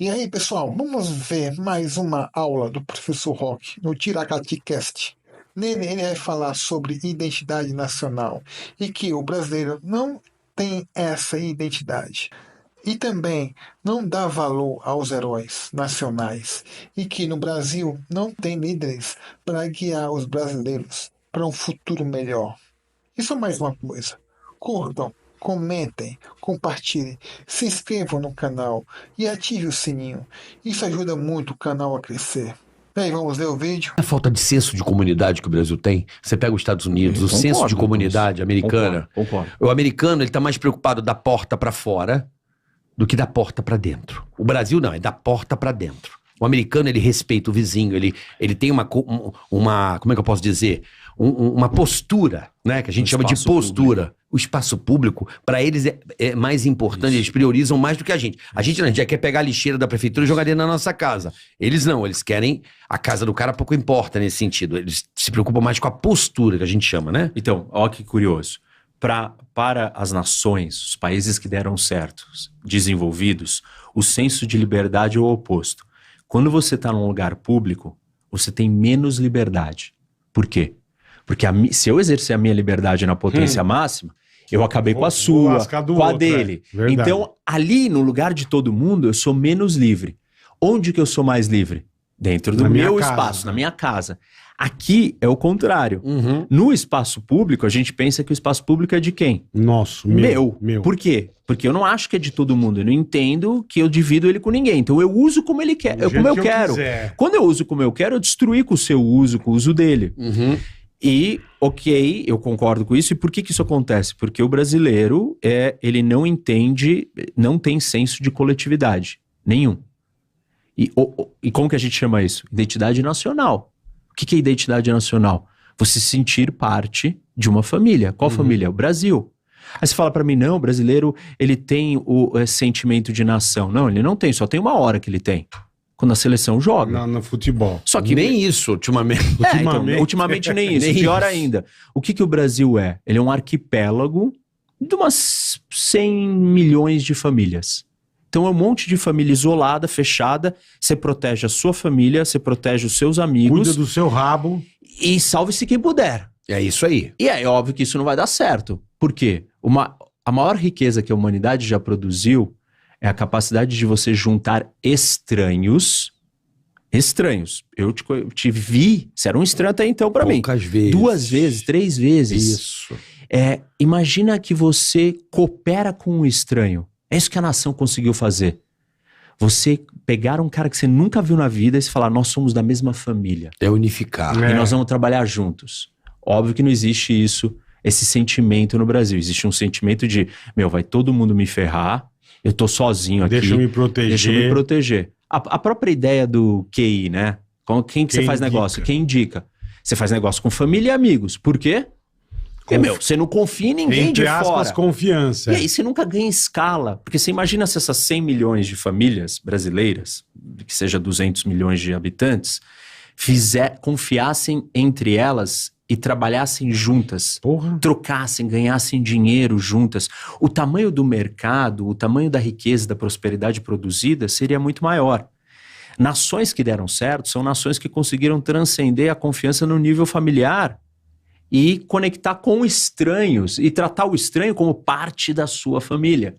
E aí, pessoal, vamos ver mais uma aula do professor Roque no Tiracati Cast. Nele, ele vai falar sobre identidade nacional e que o brasileiro não tem essa identidade. E também não dá valor aos heróis nacionais e que no Brasil não tem líderes para guiar os brasileiros para um futuro melhor. E só mais uma coisa: curtam, comentem, compartilhem, se inscrevam no canal e ative o sininho. Isso ajuda muito o canal a crescer. E aí, vamos ver o vídeo? A falta de senso de comunidade que o Brasil tem. Você pega os Estados Unidos, o senso de comunidade americana. Concordo. O americano, ele tá mais preocupado da porta para fora do que da porta para dentro. O Brasil não, é da porta para dentro. O americano, ele respeita o vizinho, ele tem uma como é que eu posso dizer? Uma postura, né? Que a gente chama de postura. Público. O espaço público, para eles, é mais importante, eles priorizam mais do que a gente. A gente não, a gente já quer pegar a lixeira da prefeitura e jogar dentro da nossa casa. Eles não, eles querem a casa do cara, pouco importa nesse sentido. Eles se preocupam mais com a postura, que a gente chama, né? Então, olha que curioso. Para as nações, os países que deram certo, desenvolvidos, o senso de liberdade é o oposto. Quando você está num lugar público, você tem menos liberdade. Por quê? Porque se eu exercer a minha liberdade na potência máxima, eu acabei com a sua, com a dele. Então, ali no lugar de todo mundo, eu sou menos livre. Onde que eu sou mais livre? Dentro do meu espaço, na minha casa. Aqui é o contrário. No espaço público, a gente pensa que o espaço público é de quem? Nosso, meu. Por quê? Porque eu não acho que é de todo mundo. Eu não entendo que eu divido ele com ninguém. Então eu uso como ele quer, como eu quero. Quando eu uso como eu quero, eu destruí com o seu uso, com o uso dele. E, ok, eu concordo com isso. E por que isso acontece? Porque o brasileiro, ele não entende, não tem senso de coletividade. Nenhum. E como que a gente chama isso? Identidade nacional. O que é identidade nacional? Você se sentir parte de uma família. Qual família? O Brasil. Aí você fala pra mim, não, o brasileiro, ele tem o sentimento de nação. Não, ele não tem, só tem uma hora que ele tem. Quando a seleção joga. No futebol. Só que nem isso, ultimamente. Então, ultimamente nem isso. Pior ainda. O que o Brasil é? Ele é um arquipélago de umas 100 milhões de famílias. Então é um monte de família isolada, fechada. Você protege a sua família, você protege os seus amigos. Cuida do seu rabo. E salve-se quem puder. É isso aí. E é óbvio que isso não vai dar certo. Por quê? A maior riqueza que a humanidade já produziu é a capacidade de você juntar estranhos. Eu te vi, você era um estranho até então pra mim. Poucas vezes. 2 vezes, 3 vezes. Isso. Imagina que você coopera com um estranho. É isso que a nação conseguiu fazer. Você pegar um cara que você nunca viu na vida e falar, nós somos da mesma família. É unificar. E nós vamos trabalhar juntos. Óbvio que não existe esse sentimento no Brasil. Existe um sentimento de, vai todo mundo me ferrar, eu tô sozinho aqui. Deixa eu me proteger. A própria ideia do QI, né? Com quem que você faz negócio? Quem indica? Você faz negócio com família e amigos. Por quê? Porque, você não confia em ninguém de fora. Entre aspas, confiança. E aí você nunca ganha escala. Porque você imagina se essas 100 milhões de famílias brasileiras, que seja 200 milhões de habitantes, confiassem entre elas e trabalhassem juntas. Trocassem, ganhassem dinheiro juntas. O tamanho do mercado, o tamanho da riqueza, da prosperidade produzida seria muito maior. Nações que deram certo são nações que conseguiram transcender a confiança no nível familiar e conectar com estranhos e tratar o estranho como parte da sua família.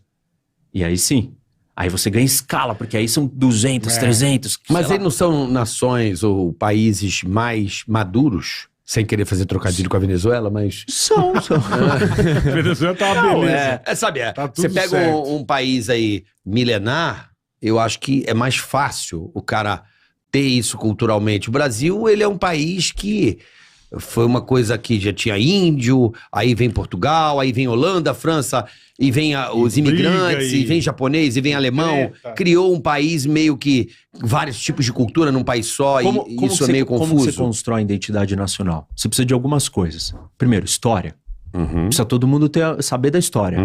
E aí sim, aí você ganha escala, porque aí são 200, 300... Mas aí não são nações ou países mais maduros? Sem querer fazer trocadilho com a Venezuela, mas... São. A Venezuela tá uma beleza. Tá você pega um país aí milenar, eu acho que é mais fácil o cara ter isso culturalmente. O Brasil, ele é um país que... Foi uma coisa que já tinha índio, aí vem Portugal, aí vem Holanda, França, e vem os imigrantes, e vem japonês, e vem alemão. Criou um país meio que vários tipos de cultura num país só, e isso é meio confuso. Como você constrói a identidade nacional? Você precisa de algumas coisas. Primeiro, história. Precisa todo mundo saber da história.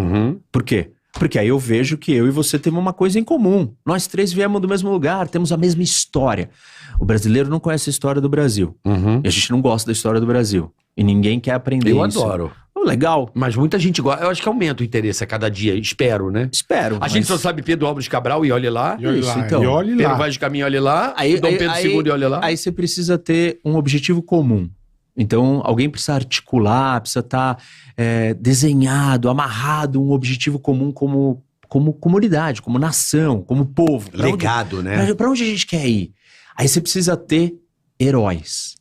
Por quê? Porque aí eu vejo que eu e você temos uma coisa em comum. Nós 3 viemos do mesmo lugar, temos a mesma história. O brasileiro não conhece a história do Brasil. E a gente não gosta da história do Brasil. E ninguém quer aprender isso. Eu adoro. Legal. Mas muita gente gosta. Eu acho que aumenta o interesse a cada dia. Espero, né? Espero. A gente só sabe Pedro Álvares Cabral e olhe lá. E olhe Isso, lá. então. E olhe Pedro lá. Vaz de Caminho, olhe lá. Dom Pedro II, e olhe lá. Aí você precisa ter um objetivo comum. Então, alguém precisa articular, precisa estar desenhado, amarrado, um objetivo comum como comunidade, como nação, como povo. Legado, né? Pra onde a gente quer ir? Aí você precisa ter heróis.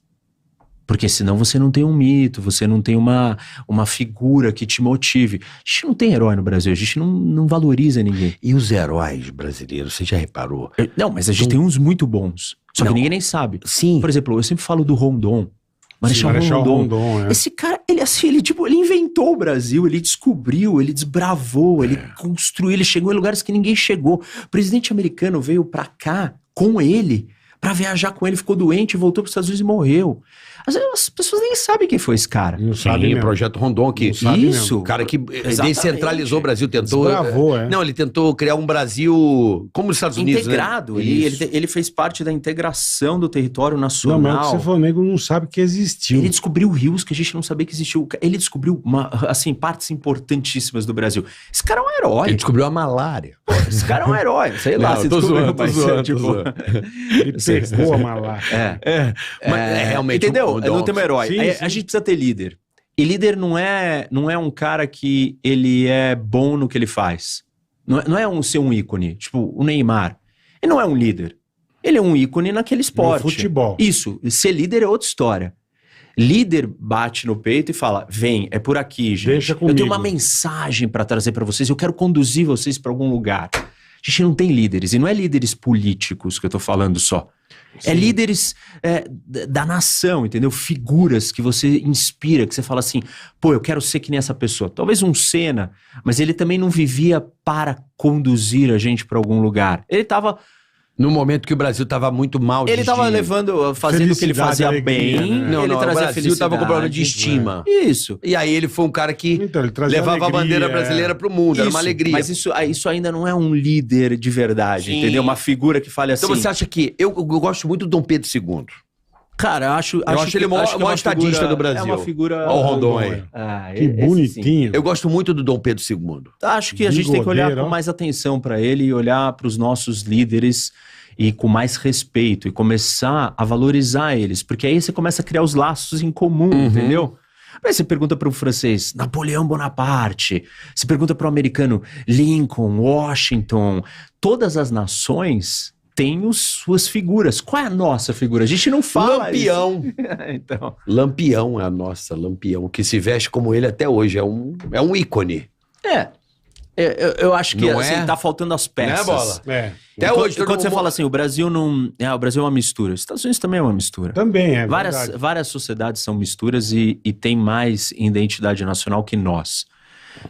Porque senão você não tem um mito, você não tem uma figura que te motive. A gente não tem herói no Brasil, a gente não valoriza ninguém. E os heróis brasileiros, você já reparou? Não, mas a gente tem uns muito bons. Só que ninguém nem sabe. Sim. Por exemplo, eu sempre falo do Rondon. Marechal Rondon, Esse cara, ele inventou o Brasil, ele descobriu, ele desbravou, ele construiu, ele chegou em lugares que ninguém chegou. O presidente americano veio pra cá com ele, pra viajar com ele, ficou doente, voltou pros Estados Unidos e morreu. As pessoas nem sabem quem foi esse cara. Não sabe o mesmo. Projeto Rondon, que Isso. o cara que Exatamente. descentralizou o Brasil, tentou... Desbravou, Não, ele tentou criar um Brasil como os Estados Unidos, Integrado. né? Ele fez parte da integração do território Não, nacional. mas o que você falou, o nego não sabe que existiu. Ele descobriu rios que a gente não sabia que existiu. Ele descobriu partes importantíssimas do Brasil. Esse cara é um herói. Ele descobriu a malária. Esse cara é um herói. Sei lá, Não, se tô descobriu, zoando, mas, tô zoando, tipo, tô zoando. Ele pegou a malária. Mas realmente entendeu? um Rondon. Não tem um herói. Sim, Aí, sim. a gente precisa ter líder. E líder não é um cara que ele é bom no que ele faz. Não é ser um ícone. Tipo, o Neymar. Ele não é um líder. Ele é um ícone naquele esporte. No futebol. Isso. Ser líder é outra história. Líder bate no peito e fala, vem, é por aqui, gente. Deixa Eu tenho comigo. uma mensagem pra trazer pra vocês, eu quero conduzir vocês pra algum lugar. A gente não tem líderes, e não é líderes políticos que eu tô falando só. É Sim. líderes da nação, entendeu? Figuras que você inspira, que você fala assim, pô, eu quero ser que nem essa pessoa. Talvez um Senna, mas ele também não vivia para conduzir a gente pra algum lugar. Ele tava... No momento que o Brasil estava muito mal Ele tava fazendo o que ele fazia alegria, bem. né? Não, ele o trazia Brasil felicidade. estava com problema de estima. Isso. E aí ele foi um cara que Então, ele trazia levava alegria, a bandeira brasileira pro mundo, era uma Isso, alegria. Mas isso ainda não é um líder de verdade, Sim. entendeu? Uma figura que fale assim... Então você acha que... Eu gosto muito do Dom Pedro II. Cara, eu acho ele o maior estadista do Brasil. É uma figura... Ó o Rondon aí. Ah, Que esse sim. bonitinho. Eu gosto muito do Dom Pedro II. Acho que a gente tem que olhar Bigodeiro, com ó. mais atenção para ele e olhar para os nossos líderes e com mais respeito e começar a valorizar eles, porque aí você começa a criar os laços em comum, entendeu? Aí você pergunta para o francês, Napoleão Bonaparte, você pergunta para o americano, Lincoln, Washington, todas as nações têm suas figuras. Qual é a nossa figura? A gente não fala Lampião. isso. Então, Lampião é a nossa, Lampião, que se veste como ele até hoje. É um ícone. eu acho que Não assim, é? tá faltando as peças. Não é, Bola? É. Até hoje, todo Quando você mundo- fala assim, o Brasil não... o Brasil é uma mistura. Os Estados Unidos também é uma mistura. Também é verdade. Várias sociedades são misturas e tem mais identidade nacional que nós.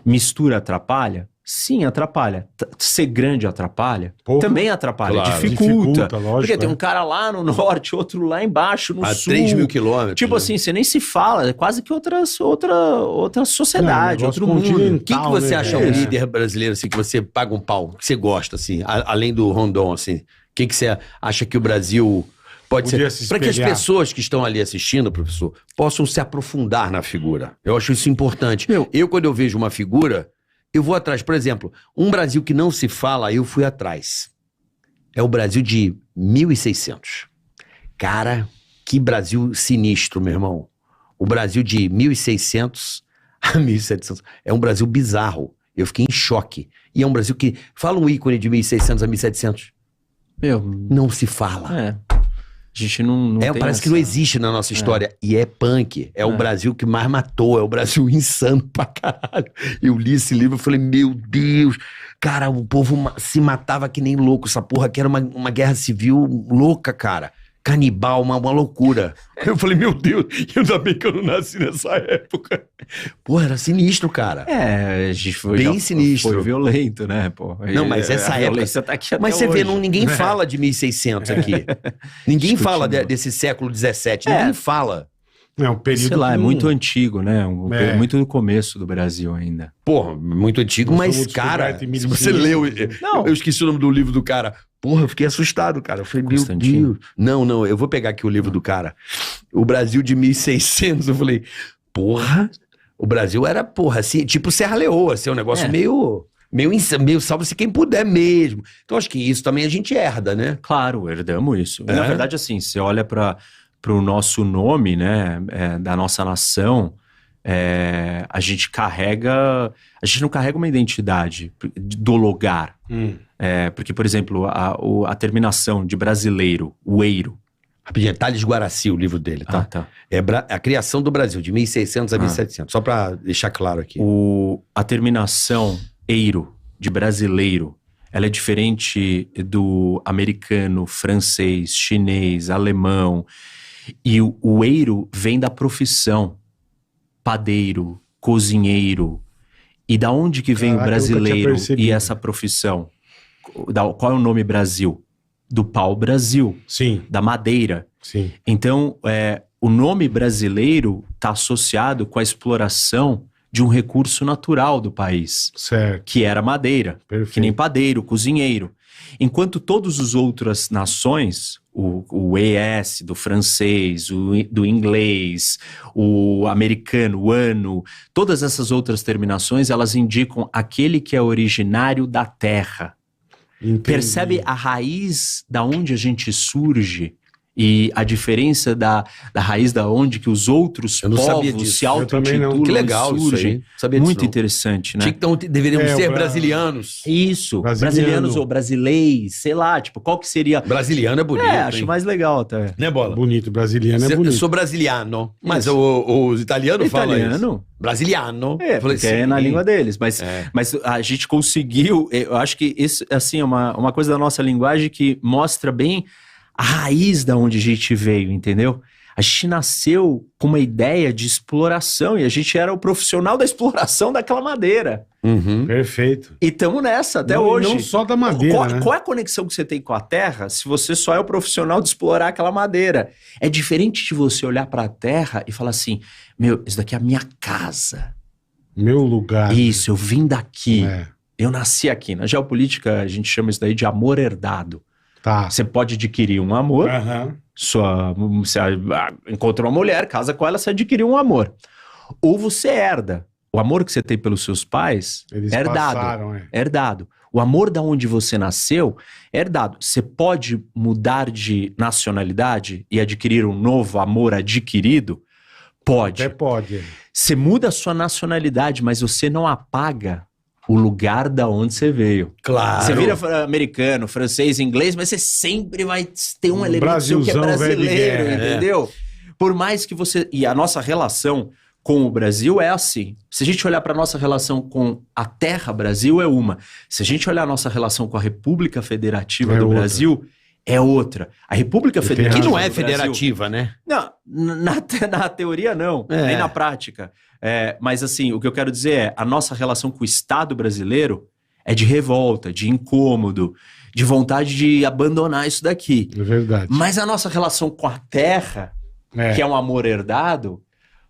Mistura atrapalha? Sim, atrapalha. Ser grande atrapalha? Porra. Também atrapalha. Claro. Dificulta. Lógico, Porque tem é. um cara lá no norte, outro lá embaixo, no A sul. 3.000 quilômetros. Tipo né? assim, você nem se fala. É quase que outra sociedade, Não, é um outro negócio mundo. continental. Quem que você né, acha velho? um líder brasileiro, assim, que você paga um pau, que você gosta, assim, além do Rondon, assim? Quem que você acha que o Brasil pode Podia ser... se Para que as espelhar. pessoas que estão ali assistindo, professor, possam se aprofundar na figura. Eu acho isso importante. Eu, quando eu vejo uma figura, eu vou atrás. Por exemplo, um Brasil que não se fala, eu fui atrás. É o Brasil de 1600. Cara, que Brasil sinistro, meu irmão. O Brasil de 1600 a 1700 é um Brasil bizarro. Eu fiquei em choque. E é um Brasil que... Fala um ícone de 1600 a 1700. Não se fala. A gente não tem Parece que não existe na nossa história. E é punk. É o Brasil que mais matou. É o Brasil insano pra caralho. Eu li esse livro e falei, meu Deus. Cara, o povo se matava que nem louco. Essa porra aqui era uma guerra civil louca, cara. Canibal, uma loucura. Eu falei, meu Deus, ainda bem que eu não nasci nessa época. Porra, era sinistro, cara. A gente foi Bem sinistro. Foi violento, né, pô? Não, mas essa a época... violência tá aqui até Mas você vê, hoje. ninguém fala de 1600 aqui. Ninguém fala desse século XVII. Ninguém fala. É um período. Sei lá, é que muito não- antigo, né? É. Muito do começo do Brasil ainda. Porra, muito antigo, Nós mas, somos cara, descobertos em se você 1500. leu... Não. Eu esqueci o nome do livro do cara. Porra, eu fiquei assustado, cara. Eu falei, meu Constantino. Deus. Não, eu vou pegar aqui o livro do cara. O Brasil de 1600. Eu falei, porra, O Brasil era, porra, assim, tipo Serra Leoa, assim, um negócio meio salve-se quem puder mesmo. Então acho que isso também a gente herda, né? Claro, herdamos isso. Na verdade, assim, você olha para o nosso nome, né, da nossa nação, a gente não carrega uma identidade do lugar. Porque, por exemplo, a terminação de brasileiro, o eiro. Rapidinho, Thales Guaraci, o livro dele, tá? É a criação do Brasil, de 1600 a 1700, só para deixar claro aqui. A terminação eiro, de brasileiro, ela é diferente do americano, francês, chinês, alemão. E o eiro vem da profissão. Padeiro, cozinheiro. E da onde que vem o brasileiro e essa profissão? Qual é o nome Brasil? Do pau-brasil. Sim. Da madeira. Sim. Então, o nome brasileiro está associado com a exploração de um recurso natural do país. Certo. Que era madeira. Perfeito. Que nem padeiro, cozinheiro. Enquanto todas as outras nações, o ES, do francês, do inglês, o americano, o ano, todas essas outras terminações, elas indicam aquele que é originário da terra. Entendi. Percebe a raiz da onde a gente surge e a diferença da raiz da onde que os outros povos se auto-intitulam. Que legal surgem. Isso aí. Sabia Muito disso, interessante, né? Então deveriam ser brasilianos. Isso, brasilianos ou brasileis, sei lá, tipo, qual que seria... Brasiliano é bonito, acho mais legal até. Né, Bola? Bonito, brasiliano é bonito. Eu sou brasiliano, mas os italianos falam isso. Brasiliano. Porque é na língua deles, mas a gente conseguiu, eu acho que isso, assim, é uma coisa da nossa linguagem que mostra bem a raiz da onde a gente veio, entendeu? A gente nasceu com uma ideia de exploração e a gente era o profissional da exploração daquela madeira. Perfeito. E estamos nessa até hoje. Não só da madeira, né? Qual é a conexão que você tem com a terra se você só é o profissional de explorar aquela madeira? É diferente de você olhar para a terra e falar assim, isso daqui é a minha casa. Meu lugar. Isso, eu vim daqui. Eu nasci aqui. Na geopolítica a gente chama isso daí de amor herdado. Tá. Você pode adquirir um amor, você encontrou uma mulher, casa com ela, você adquiriu um amor. Ou você herda. O amor que você tem pelos seus pais é herdado. É herdado. O amor da onde você nasceu é herdado. Você pode mudar de nacionalidade e adquirir um novo amor adquirido? Pode. Até pode. Você muda a sua nacionalidade, mas você não apaga o lugar da onde você veio. Claro. Você vira americano, francês, inglês, mas você sempre vai ter um elemento seu que é brasileiro, entendeu? Por mais que você... E a nossa relação com o Brasil é assim. Se a gente olhar para a nossa relação com a terra Brasil, é uma. Se a gente olhar a nossa relação com a República Federativa do Brasil, é outra. A República Federativa que não é federativa, né? Não, na teoria não, nem na prática. Mas assim, o que eu quero dizer é, a nossa relação com o Estado brasileiro é de revolta, de incômodo, de vontade de abandonar isso daqui. É verdade. Mas a nossa relação com a terra, que é um amor herdado,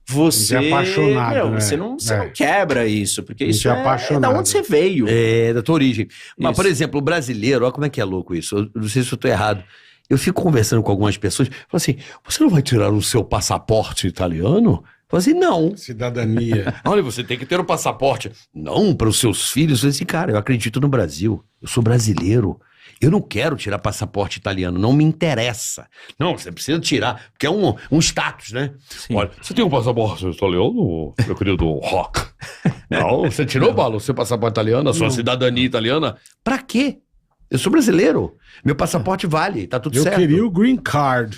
você é apaixonado, né? Você não quebra isso, porque isso é da onde você veio. É, da tua origem. Mas, por exemplo, o brasileiro, olha como é que é louco isso. Eu não sei se eu estou errado. Eu fico conversando com algumas pessoas, falo assim, você não vai tirar o seu passaporte italiano? Eu falo assim, não. Cidadania. Olha, você tem que ter o passaporte. Não, para os seus filhos. Eu falei assim, cara, eu acredito no Brasil. Eu sou brasileiro. Eu não quero tirar passaporte italiano, não me interessa. Não, você precisa tirar, porque é um status, né? Sim. Olha, você tem um passaporte italiano, meu querido Rock? Não, você tirou, Balo, o seu passaporte italiano, a sua cidadania italiana? Pra quê? Eu sou brasileiro. Meu passaporte vale, tá tudo certo. Eu queria o green card.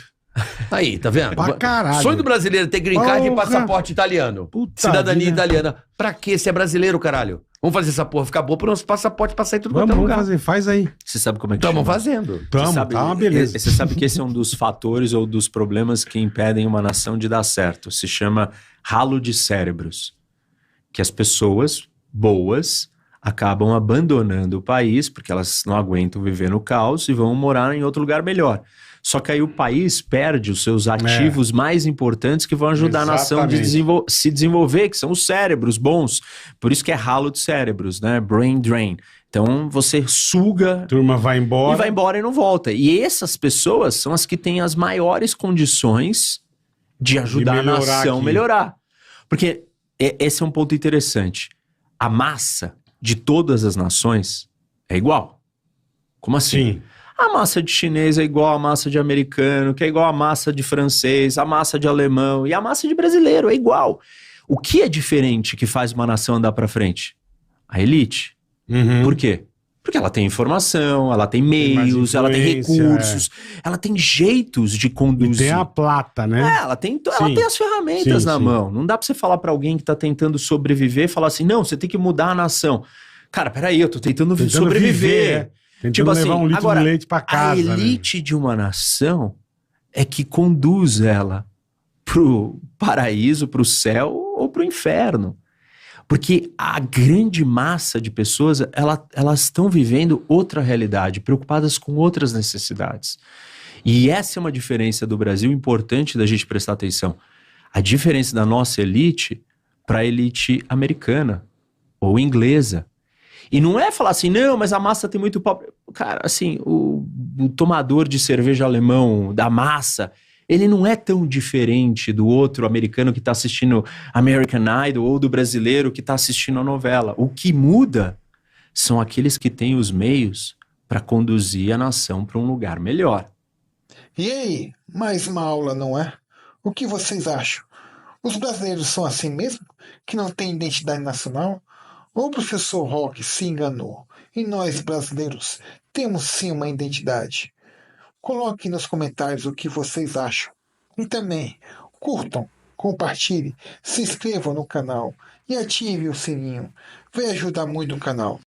Aí, tá vendo? Pra caralho. Sonho do brasileiro ter green card e passaporte italiano. Cidadania italiana. Pra quê? Você é brasileiro, caralho. Vamos fazer essa porra ficar boa pro nosso passaporte pra sair tudo quanto é lugar. Vamos fazer, faz aí. Você sabe como é que Tamo chama? fazendo. Tamo, tá uma beleza. Você sabe que esse é um dos fatores ou dos problemas que impedem uma nação de dar certo. Se chama ralo de cérebros. Que as pessoas boas acabam abandonando o país porque elas não aguentam viver no caos e vão morar em outro lugar melhor. Só que aí o país perde os seus ativos mais importantes que vão ajudar a nação a se desenvolver, que são os cérebros bons. Por isso que é ralo de cérebros, né? Brain drain. Então você suga... A turma vai embora. E vai embora e não volta. E essas pessoas são as que têm as maiores condições de ajudar a nação a melhorar. Porque esse é um ponto interessante. A massa de todas as nações é igual. Como assim? Sim. A massa de chinês é igual a massa de americano, que é igual a massa de francês, a massa de alemão e a massa de brasileiro é igual. O que é diferente que faz uma nação andar pra frente? A elite. Uhum. Por quê? Porque ela tem informação, ela tem meios, ela tem recursos, ela tem jeitos de conduzir. E tem a plata, né? Ela tem as ferramentas na mão. Não dá pra você falar pra alguém que tá tentando sobreviver e falar assim, não, você tem que mudar a nação. Cara, peraí, eu tô tentando sobreviver. Tentando tipo levar assim, um litro agora, de leite pra casa. A elite de uma nação é que conduz ela pro paraíso, pro céu ou pro inferno. Porque a grande massa de pessoas, elas estão vivendo outra realidade, preocupadas com outras necessidades. E essa é uma diferença do Brasil importante da gente prestar atenção. A diferença da nossa elite para a elite americana ou inglesa. E não é falar assim, não, mas a massa tem muito pobre. Cara, assim, o tomador de cerveja alemão da massa, ele não é tão diferente do outro americano que está assistindo American Idol ou do brasileiro que está assistindo a novela. O que muda são aqueles que têm os meios para conduzir a nação para um lugar melhor. E aí, mais uma aula, não é? O que vocês acham? Os brasileiros são assim mesmo? Que não têm identidade nacional? Ou o professor Roque se enganou e nós, brasileiros, temos sim uma identidade? Coloquem nos comentários o que vocês acham. E também, curtam, compartilhem, se inscrevam no canal e ativem o sininho. Vai ajudar muito o canal.